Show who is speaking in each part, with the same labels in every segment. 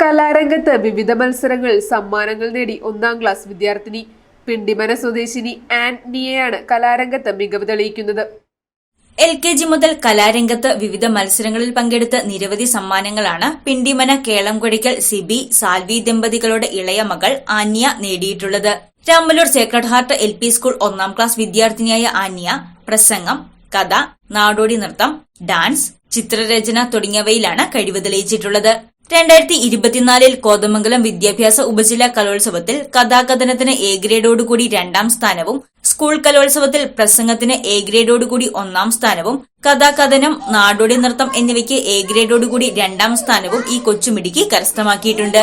Speaker 1: കലാരംഗത്ത് വിവിധ മത്സരങ്ങളിൽ സമ്മാനങ്ങൾ നേടി 1ാം ക്ലാസ് വിദ്യാർത്ഥിനി പിണ്ടിമന സ്വദേശിനി ആന്റണിയെയാണ് കലാരംഗത്ത് മികവ് തെളിയിക്കുന്നത്.
Speaker 2: LKG മുതൽ കലാരംഗത്ത് വിവിധ മത്സരങ്ങളിൽ പങ്കെടുത്ത് നിരവധി സമ്മാനങ്ങളാണ് പിണ്ടിമന കേളംകൊടിക്കൽ സിബി സാൽവി ദമ്പതികളുടെ ഇളയ മകൾ ആന്യ നേടിയിട്ടുള്ളത്. Ramallur sacred heart LP school 1ാം ക്ലാസ് വിദ്യാർത്ഥിനിയായ ആന്യ പ്രസംഗം, കഥ, നാടോടി നൃത്തം, ഡാൻസ്, ചിത്രരചന തുടങ്ങിയവയിലാണ് കഴിവ് തെളിയിച്ചിട്ടുള്ളത്. 2024 കോതമംഗലം വിദ്യാഭ്യാസ ഉപജില്ലാ കലോത്സവത്തിൽ കഥാകഥനത്തിന് A ഗ്രേഡോടുകൂടി 2ാം സ്ഥാനവും, സ്കൂൾ കലോത്സവത്തിൽ പ്രസംഗത്തിന് A ഗ്രേഡോടുകൂടി 1ാം സ്ഥാനവും, കഥാകഥനം, നാടോടി നൃത്തം എന്നിവയ്ക്ക് A ഗ്രേഡോടുകൂടി 2ാം സ്ഥാനവും ഈ കൊച്ചുമിടിക്ക് കരസ്ഥമാക്കിയിട്ടുണ്ട്.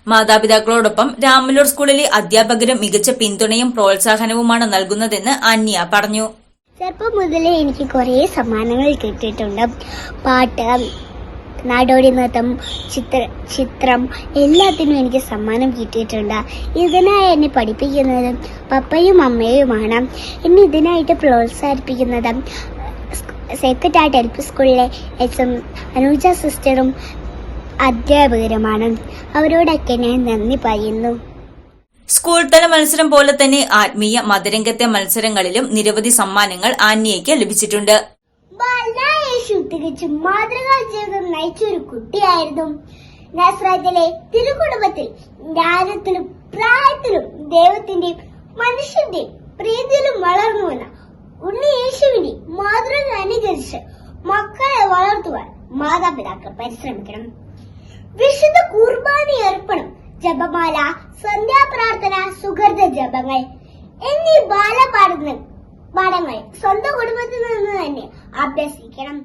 Speaker 2: മാതാപിതാക്കളോടൊപ്പം രാമല്ലൂർ സ്കൂളിലെ അധ്യാപകരും മികച്ച പിന്തുണയും പ്രോത്സാഹനവുമാണ് നൽകുന്നതെന്ന് ആന്യ പറഞ്ഞു.
Speaker 3: ചെറുപ്പം മുതലേ എനിക്ക് കുറേ സമ്മാനങ്ങൾ കിട്ടിയിട്ടുണ്ട്. പാട്ട്, നാടോടി നൃത്തം, ചിത്രം എല്ലാത്തിനും എനിക്ക് സമ്മാനം കിട്ടിയിട്ടുണ്ട്. ഇതിനായി എന്നെ പഠിപ്പിക്കുന്നത് പപ്പയും അമ്മയുമാണ്. എന്നെ ഇതിനായിട്ട് പ്രോത്സാഹിപ്പിക്കുന്നത് സേക്രഡ് ഹാർട്ട് LP സ്കൂളിലെ അനുജ സിസ്റ്ററും അധ്യാപകരുമാണ്. അവരോടൊക്കെ ഞാൻ നന്ദി പറയുന്നു.
Speaker 2: സ്കൂൾ തല മത്സരം പോലെ തന്നെ ആത്മീയ മതരംഗത്തെ മത്സരങ്ങളിലും നിരവധി സമ്മാനങ്ങൾ ആന്യയ്ക്ക് ലഭിച്ചിട്ടുണ്ട്.
Speaker 3: തികച്ചും മാതൃകാ ജീവിതം നയിച്ച ഒരു കുട്ടിയായിരുന്നു. നസ്രത്തിലെ തിരുകുടുംബത്തിൽ ജ്ഞാനത്തിലും പ്രായത്തിലും ദൈവത്തിന്റെയും മനുഷ്യന്റെയും പ്രീതിയിലും വളർന്നു വന്ന ഉണ്ണി യേശുവിനെ മാതൃക അനുകരിച്ച് മക്കളെ വളർത്തുവാൻ മാതാപിതാക്കൾ പരിശ്രമിക്കണം. വിശുദ്ധ കുർബാന അർപ്പണം, ജപമാല, സന്ധ്യാപ്രാർത്ഥന, സുഹൃത ജപങ്ങൾ എന്നീ പാഠങ്ങൾ സ്വന്തം കുടുംബത്തിൽ നിന്ന് തന്നെ അഭ്യസിക്കണം.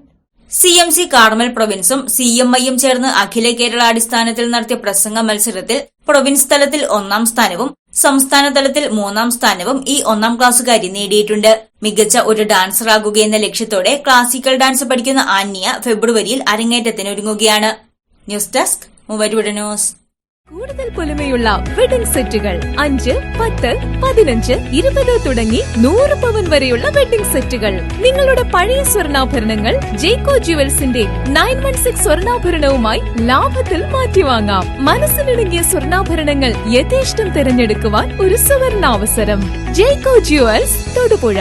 Speaker 2: CMC കാർമൽ പ്രൊവിൻസും CMIയും ചേർന്ന് അഖില കേരള അടിസ്ഥാനത്തിൽ നടത്തിയ പ്രസംഗ മത്സരത്തിൽ പ്രൊവിൻസ് തലത്തിൽ 1ാം സ്ഥാനവും സംസ്ഥാന തലത്തിൽ 3ാം സ്ഥാനവും ഈ 1ാം ക്ലാസ്സുകാരി നേടിയിട്ടുണ്ട്. മികച്ച ഒരു ഡാൻസറാകുകയെന്ന ലക്ഷ്യത്തോടെ ക്ലാസിക്കൽ ഡാൻസ് പഠിക്കുന്ന ആന്യ ഫെബ്രുവരിയിൽ അരങ്ങേറ്റത്തിനൊരുങ്ങുകയാണ്. News desk Muvattupuzha news.
Speaker 4: കൂടുതൽ പൊലിമയുള്ള വെഡിംഗ് സെറ്റുകൾ 5, 10, 15, 20 തുടങ്ങി 100 പവൻ വരെയുള്ള വെഡിംഗ് സെറ്റുകൾ. നിങ്ങളുടെ പഴയ സ്വർണ്ണാഭരണങ്ങൾ ജേക്കോ ജുവൽസിന്റെ 916 സ്വർണ്ണാഭരണവുമായി ലാഭത്തിൽ മാറ്റിവാങ്ങാം. മനസ്സിലിണങ്ങിയ സ്വർണ്ണാഭരണങ്ങൾ യഥേഷ്ടം തിരഞ്ഞെടുക്കുവാൻ ഒരു സുവർണാവസരം. ജേക്കോ ജുവൽസ്, തൊടുപുഴ.